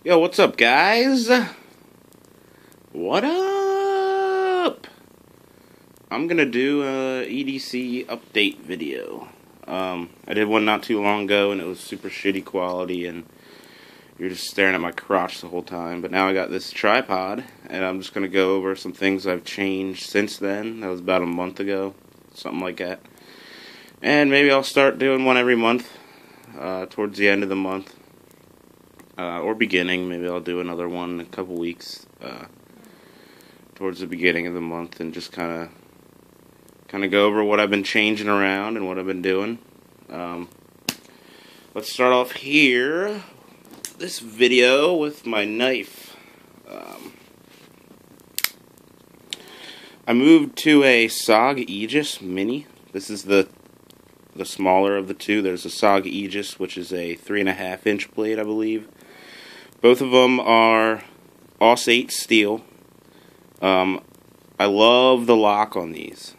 Yo, what's up, guys? What up? I'm gonna do a EDC update video. I did one not too long ago, and it was super shitty quality, and you're just staring at my crotch the whole time. But now I got this tripod, and I'm just gonna go over some things I've changed since then. That was about a month ago, something like that. And maybe I'll start doing one every month, towards the end of the month. Or beginning. Maybe I'll do another one in a couple weeks, towards the beginning of the month, and just kind of go over what I've been changing around and what I've been doing. Let's start off here, this video with my knife. I moved to a soggy Aegis Mini. This is the smaller of the two. There's a soggy Aegis, which is a 3.5-inch blade, I believe. Both of them are Sept steel. I love the lock on these.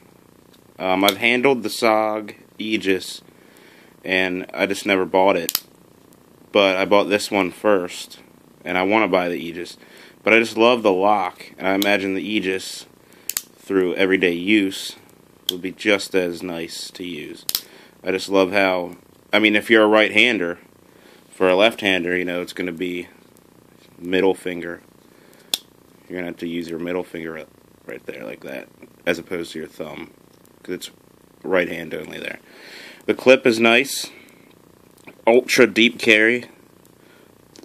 I've handled the SOG Aegis, and I just never bought it. But I bought this one first, and I want to buy the Aegis. But I just love the lock, and I imagine the Aegis, through everyday use, would be just as nice to use. I just love how, I mean, if you're a right-hander, for a left-hander, you know, it's going to be middle finger. You're going to have to use your middle finger right there, like that, as opposed to your thumb, because it's right hand only there. The clip is nice. Ultra deep carry.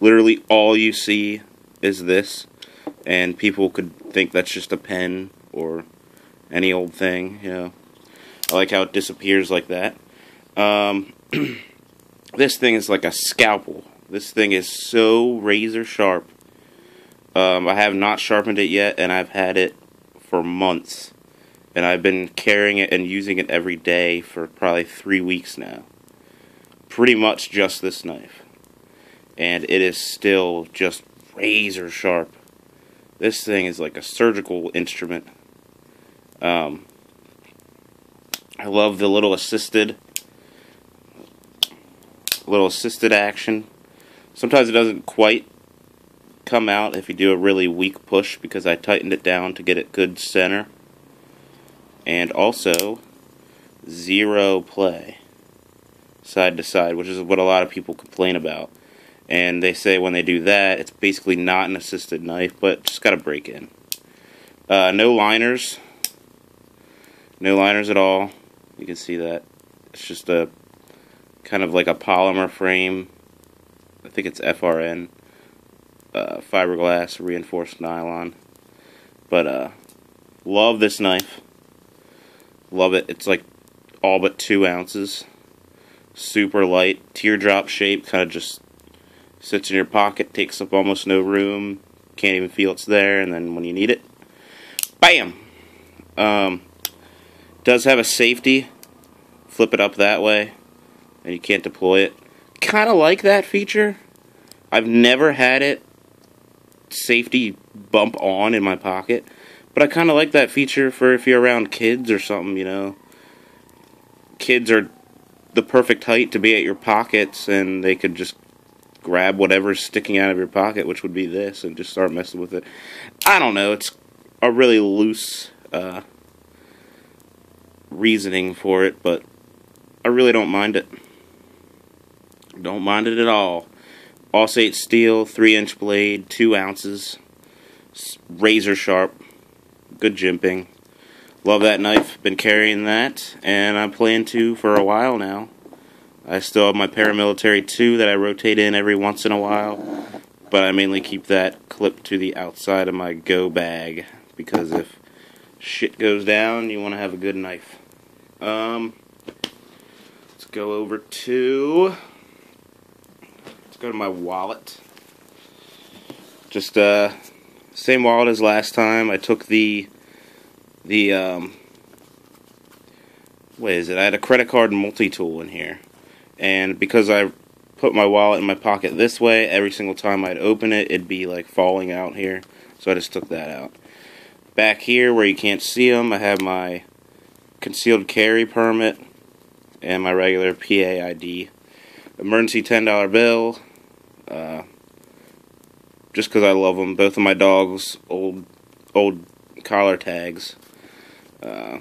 Literally all you see is this, and people could think that's just a pen or any old thing, you know. I like how it disappears like that. This thing is like a scalpel. This thing is so razor sharp. I have not sharpened it yet, and I've had it for months. And I've been carrying it and using it every day for probably 3 weeks now. Pretty much just this knife. And it is still just razor sharp. This thing is like a surgical instrument. I love the little assisted action. Sometimes it doesn't quite come out if you do a really weak push, because I tightened it down to get it good center. And also zero play side to side, which is what a lot of people complain about. And they say when they do that, it's basically not an assisted knife, but just got to break in. No liners. No liners at all. You can see that. It's just a kind of like a polymer frame. I think it's FRN. Fiberglass reinforced nylon. But love this knife. Love it. It's like all but 2 ounces. Super light. Teardrop shape. Kind of just sits in your pocket. Takes up almost no room. Can't even feel it's there. And then when you need it, bam! Does have a safety. Flip it up that way, and you can't deploy it. Kind of like that feature. I've never had it safety bump on in my pocket, but I kind of like that feature for if you're around kids or something, you know. Kids are the perfect height to be at your pockets, and they could just grab whatever's sticking out of your pocket, which would be this, and just start messing with it. I don't know, it's a really loose reasoning for it, but I really don't mind it. Don't mind it at all. Sept steel, 3-inch blade, 2 ounces, razor sharp, good jimping. Love that knife. Been carrying that, and I plan to for a while now. I still have my paramilitary 2 that I rotate in every once in a while, but I mainly keep that clipped to the outside of my go bag, because if shit goes down, you want to have a good knife. Let's go over to... go to my wallet. Just same wallet as last time. I took the what is it? I had a credit card and multi-tool in here, and because I put my wallet in my pocket this way, every single time I'd open it, it'd be like falling out here. So I just took that out. Back here, where you can't see them, I have my concealed carry permit and my regular PA ID. Emergency $10 bill. just because I love them. Both of my dogs, old collar tags. I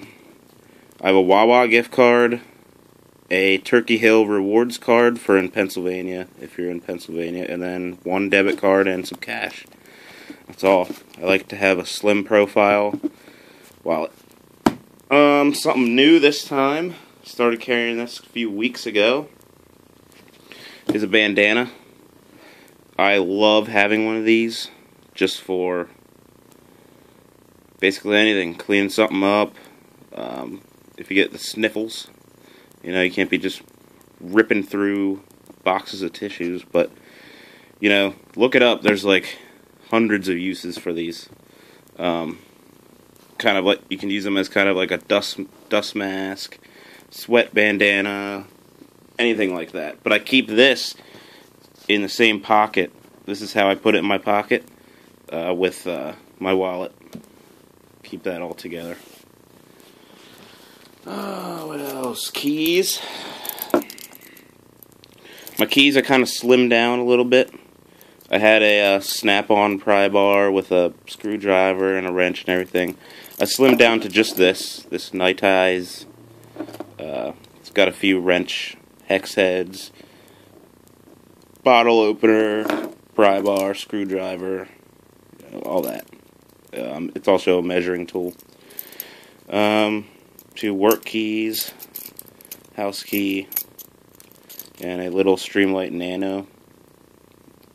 have a Wawa gift card, a Turkey Hill rewards card for in Pennsylvania, if you're in Pennsylvania, and then one debit card and some cash. That's all. I like to have a slim profile wallet. Something new this time, started carrying this a few weeks ago, is a bandana. I love having one of these, just for basically anything. Clean something up, if you get the sniffles. You know, you can't be just ripping through boxes of tissues, but, you know, look it up. There's like hundreds of uses for these. Kind of like, you can use them as kind of like a dust mask, sweat bandana, anything like that. But I keep this in the same pocket. This is how I put it in my pocket with my wallet. Keep that all together. What else? Keys. My keys are kind of slimmed down a little bit. I had a snap-on pry bar with a screwdriver and a wrench and everything. I slimmed down to just this Night Eyes. It's got a few wrench hex heads, bottle opener, pry bar, screwdriver, you know, all that. It's also a measuring tool. 2 work keys, house key, and a little Streamlight Nano.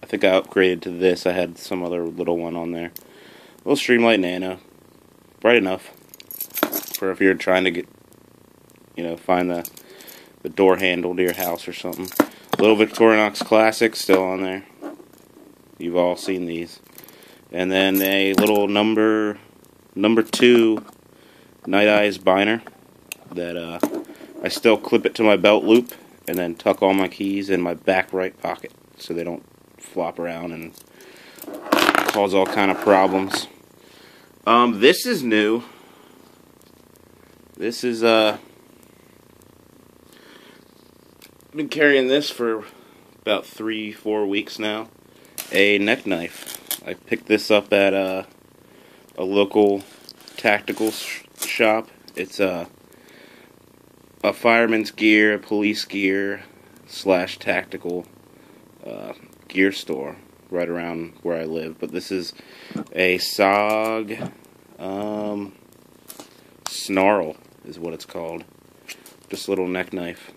I think I upgraded to this. I had some other little one on there. Little Streamlight Nano. Bright enough for if you're trying to get, you know, find the door handle to your house or something. Little Victorinox Classic still on there. You've all seen these. And then a little number 2 Night Eyes binder that I still clip it to my belt loop and then tuck all my keys in my back right pocket so they don't flop around and cause all kind of problems. This is new. This is I've been carrying this for about 3-4 weeks now. A neck knife. I picked this up at a local tactical shop. It's a fireman's gear, police gear / tactical gear store right around where I live. But this is a SOG snarl is what it's called. Just a little neck knife.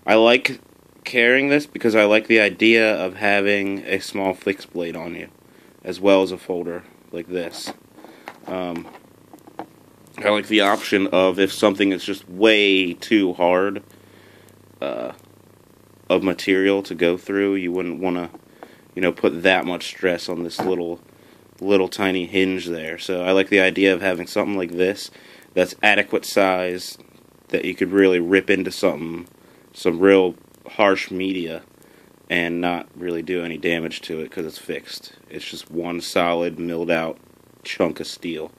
I like carrying this because I like the idea of having a small fixed blade on you, as well as a folder like this. I like the option of if something is just way too hard of material to go through, you wouldn't want to, you know, put that much stress on this little tiny hinge there. So I like the idea of having something like this that's adequate size, that you could really rip into some real harsh media and not really do any damage to it because it's fixed. It's just one solid milled out chunk of steel.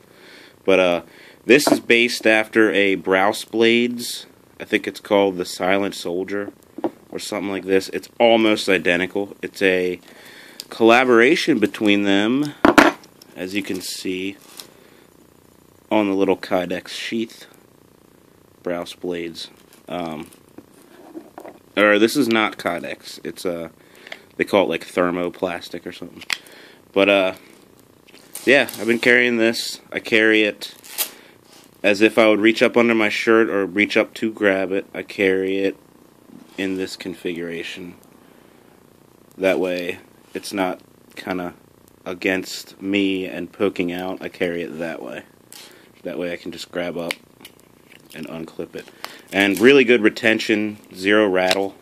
But this is based after a Browse Blades. I think it's called the Silent Soldier or something like this. It's almost identical. It's a collaboration between them, as you can see on the little Kydex sheath. Browse Blades. Or this is not Kydex. It's they call it like thermoplastic or something. But yeah, I've been carrying this. I carry it as if I would reach up under my shirt or reach up to grab it. I carry it in this configuration. That way it's not kind of against me and poking out. I carry it that way. That way I can just grab up and unclip it. And really good retention, 0 rattle.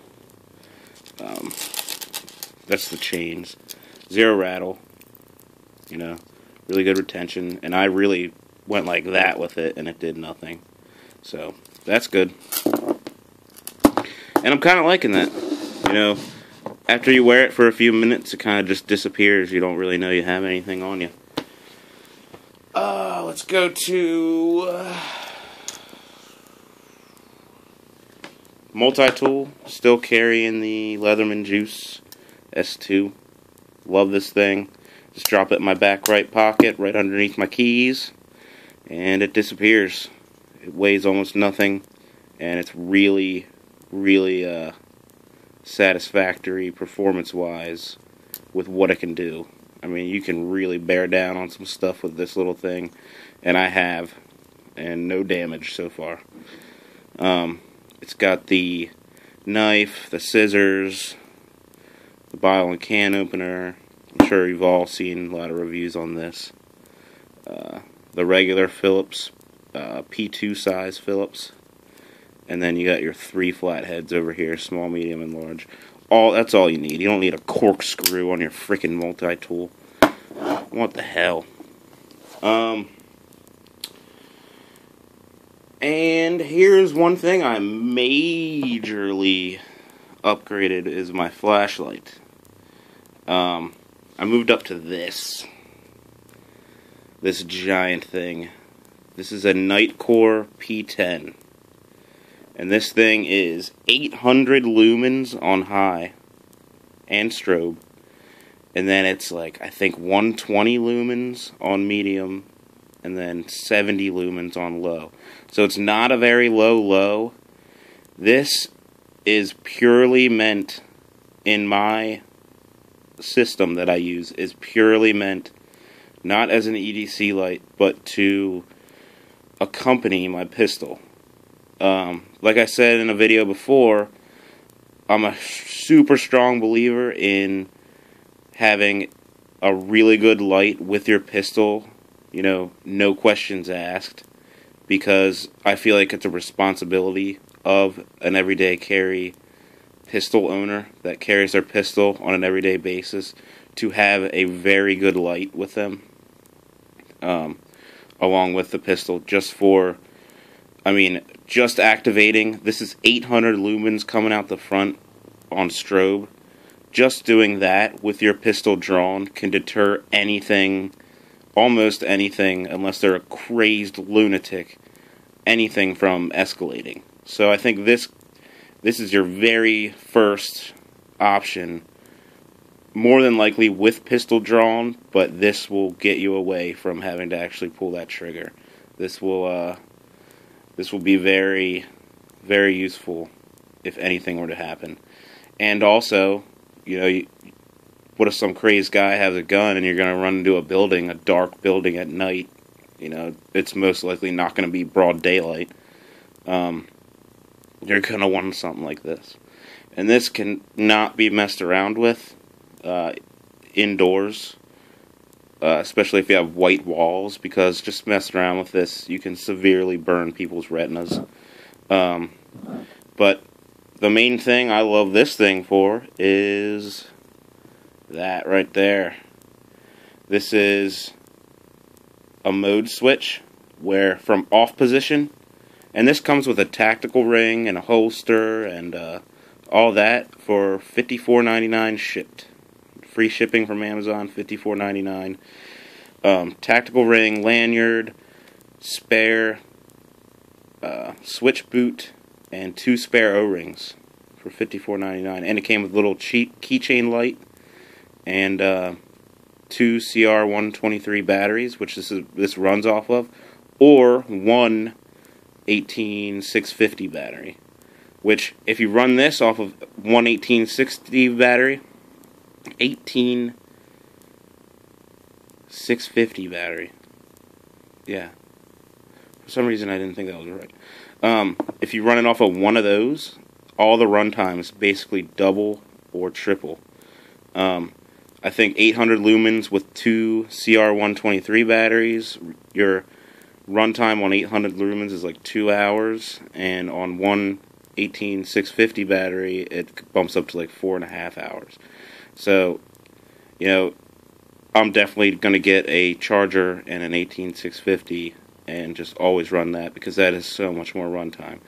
That's the chains. 0 rattle. You know, really good retention. And I really went like that with it, and it did nothing. So, that's good. And I'm kind of liking that. You know, after you wear it for a few minutes, it kind of just disappears. You don't really know you have anything on you. Let's go to multitool. Still carrying the Leatherman Juice S2. Love this thing. Just drop it in my back right pocket, right underneath my keys, and it disappears. It weighs almost nothing, and it's really, really satisfactory performance-wise with what it can do. I mean, you can really bear down on some stuff with this little thing, and I have, and no damage so far. It's got the knife, the scissors, the bottle and can opener. I'm sure you've all seen a lot of reviews on this. The regular Phillips, P2 size Phillips, and then you got your 3 flatheads over here, small, medium, and large. That's all you need. You don't need a corkscrew on your freaking multi-tool. What the hell? And here's one thing I majorly upgraded is my flashlight. I moved up to this giant thing. This is a Nightcore P10. And this thing is 800 lumens on high and strobe. And then it's like, I think 120 lumens on medium and then 70 lumens on low. So it's not a very low. This is purely meant, in my system that I use, is purely meant not as an EDC light, but to accompany my pistol. Like I said in a video before, I'm a super strong believer in having a really good light with your pistol, you know, no questions asked, because I feel like it's a responsibility of an everyday carry pistol owner that carries their pistol on an everyday basis to have a very good light with them, along with the pistol, just activating. This is 800 lumens coming out the front on strobe. Just doing that with your pistol drawn can deter anything, almost anything, unless they're a crazed lunatic, anything from escalating. So I think this is your very first option, more than likely with pistol drawn, but this will get you away from having to actually pull that trigger. This will be very, very useful if anything were to happen. And also, you know, what if some crazed guy has a gun and you're going to run into a building, a dark building at night? You know, it's most likely not going to be broad daylight. You're going to want something like this. And this can not be messed around with indoors, especially if you have white walls, because just messing around with this, you can severely burn people's retinas. But the main thing I love this thing for is that right there. This is a mode switch where from off position, and this comes with a tactical ring and a holster and all that for $54.99 shipped. Free shipping from Amazon, $54.99. Tactical ring, lanyard, spare, switch boot, and 2 spare O-rings for $54.99. And it came with a little keychain light and 2 CR123 batteries, which this runs off of, or one 18650 battery. Which, if you run this off of one 18650 battery, 18650 battery. Yeah. For some reason I didn't think that was right. If you run it off of one of those, all the run times basically double or triple. I think 800 lumens with 2 CR123 batteries, your runtime on 800 lumens is like 2 hours, and on one 18650 battery it bumps up to like 4.5 hours. So, you know, I'm definitely going to get a charger and an 18650 and just always run that, because that is so much more runtime.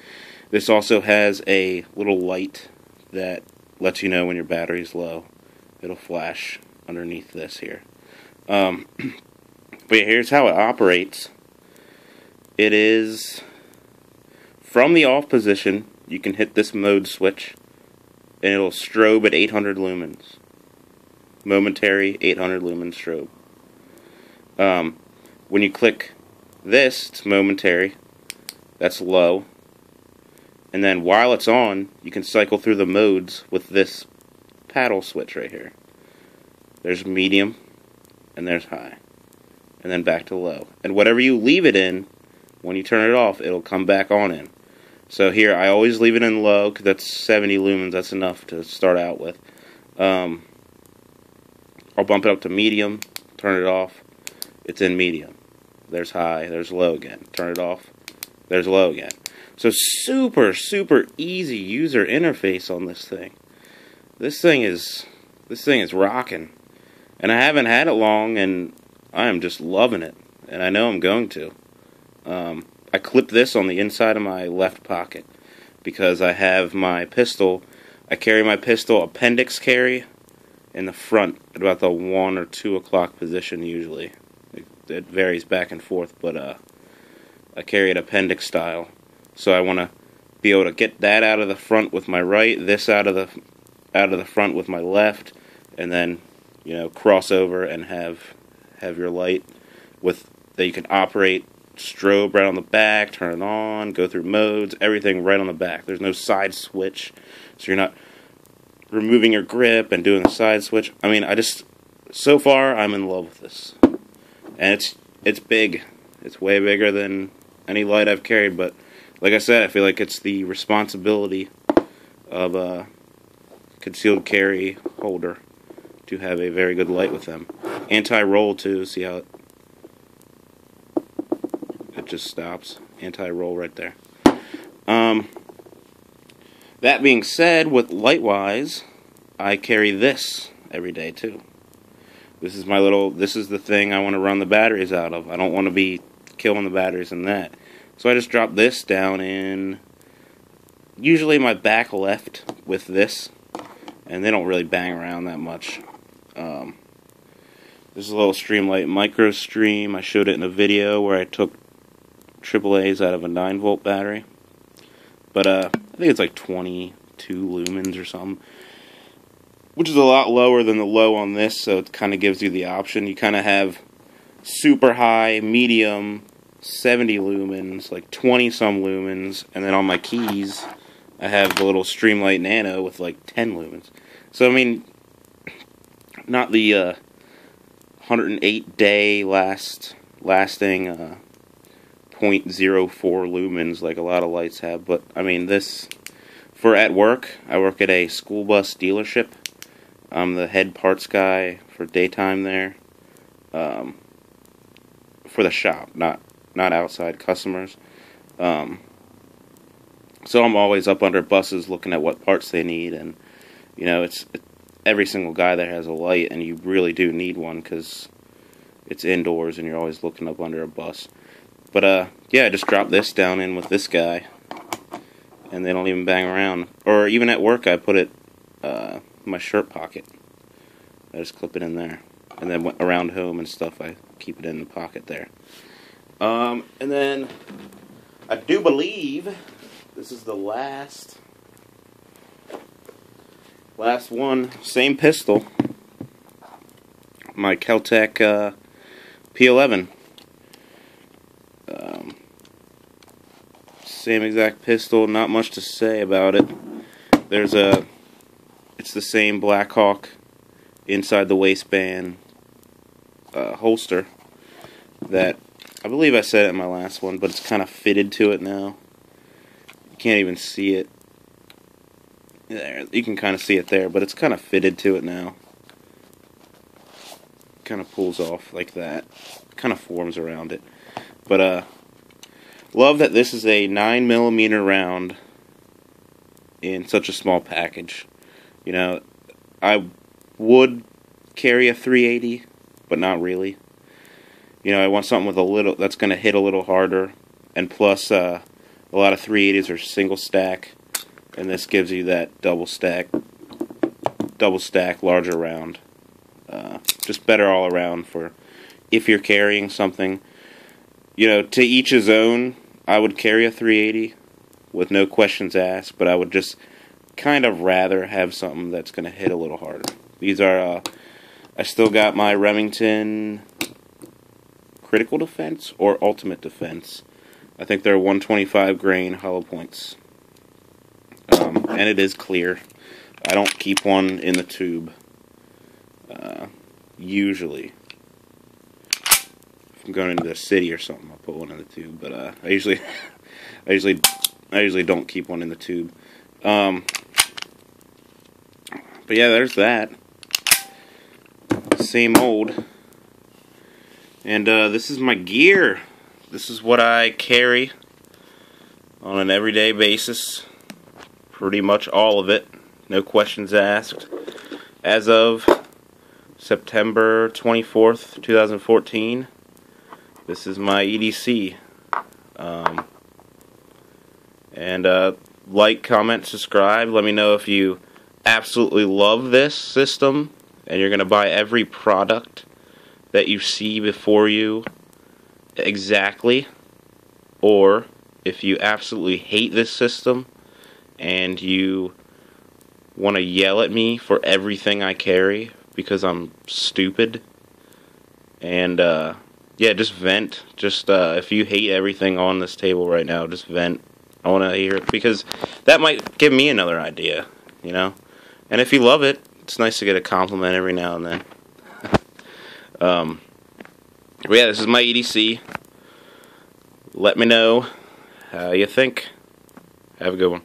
This also has a little light that lets you know when your battery's low. It'll flash underneath this here. But here's how it operates. It is, from the off position, you can hit this mode switch, and it'll strobe at 800 lumens. momentary 800 lumen strobe. When you click this, it's momentary. That's low. And then while it's on, you can cycle through the modes with this paddle switch right here. There's medium, and there's high. And then back to low. And whatever you leave it in, when you turn it off, it'll come back on in. So here, I always leave it in low, because that's 70 lumens. That's enough to start out with. I'll bump it up to medium, turn it off. It's in medium. There's high, there's low again. Turn it off, there's low again. So super, super easy user interface on this thing. This thing is rocking. And I haven't had it long, and I am just loving it. And I know I'm going to. I clip this on the inside of my left pocket because I have my pistol. I carry my pistol appendix carry in the front at about the 1 or 2 o'clock position usually. It varies back and forth, but I carry it appendix style. So I want to be able to get that out of the front with my right, this out of the front with my left, and then, you know, cross over and have your light with that you can operate strobe right on the back, turn it on, go through modes, everything right on the back. There's no side switch, so you're not removing your grip and doing the side switch. I mean, so far I'm in love with this, and it's big. It's way bigger than any light I've carried, but like I said, I feel like it's the responsibility of a concealed carry holder to have a very good light with them. Anti-roll too. See how it just stops. Anti-roll right there. That being said, with light-wise, I carry this every day too. This is the thing I want to run the batteries out of. I don't want to be killing the batteries in that. So I just drop this down in usually my back left with this, and they don't really bang around that much. This is a little Streamlight micro stream. I showed it in a video where I took AAA's out of a 9-volt battery. But I think it's like 22 lumens or something, which is a lot lower than the low on this, so it kind of gives you the option. You kind of have super high, medium, 70 lumens, like 20-some lumens, and then on my keys, I have the little Streamlight Nano with like 10 lumens. So, I mean, not the 108-day lasting 0.04 lumens like a lot of lights have, but, I mean, this, for at work, I work at a school bus dealership. I'm the head parts guy for daytime there, for the shop, not outside customers. So I'm always up under buses looking at what parts they need, and you know, every single guy there has a light, and you really do need one because it's indoors and you're always looking up under a bus. But yeah, I just drop this down in with this guy, and they don't even bang around. Or even at work, I put it in my shirt pocket. I just clip it in there, and then around home and stuff, I keep it in the pocket there. And then I do believe this is the last one. Same pistol. My Kel-Tec P11. Same exact pistol. Not much to say about it. It's the same Blackhawk inside the waistband holster that I believe I said it in my last one, but it's kind of fitted to it now. You can't even see it. There, you can kind of see it there, but it's kind of fitted to it now. Kind of pulls off like that. Kind of forms around it. But love that this is a 9mm round in such a small package. You know, I would carry a 380, but not really. You know, I want something with that's going to hit a little harder, and plus a lot of 380s are single stack, and this gives you that double stack, larger round. Just better all around for if you're carrying something. You know, to each his own. I would carry a 380 with no questions asked, but I would just kind of rather have something that's going to hit a little harder. These are I still got my Remington Critical Defense or Ultimate Defense. I think they're 125 grain hollow points. And it is clear. I don't keep one in the tube. Usually. If I'm going into the city or something, I'll put one in the tube. But I usually don't keep one in the tube. But yeah, there's that. Same old. And this is my gear. This is what I carry on an everyday basis. Pretty much all of it. No questions asked. As of September 24th, 2014, this is my EDC. Like, comment, subscribe. Let me know if you absolutely love this system and you're going to buy every product that you see before you exactly, or if you absolutely hate this system and you want to yell at me for everything I carry because I'm stupid. And yeah, just vent. Just if you hate everything on this table right now, just vent. I want to hear it, because that might give me another idea, you know? And if you love it, it's nice to get a compliment every now and then. But yeah, this is my EDC. Let me know how you think. Have a good one.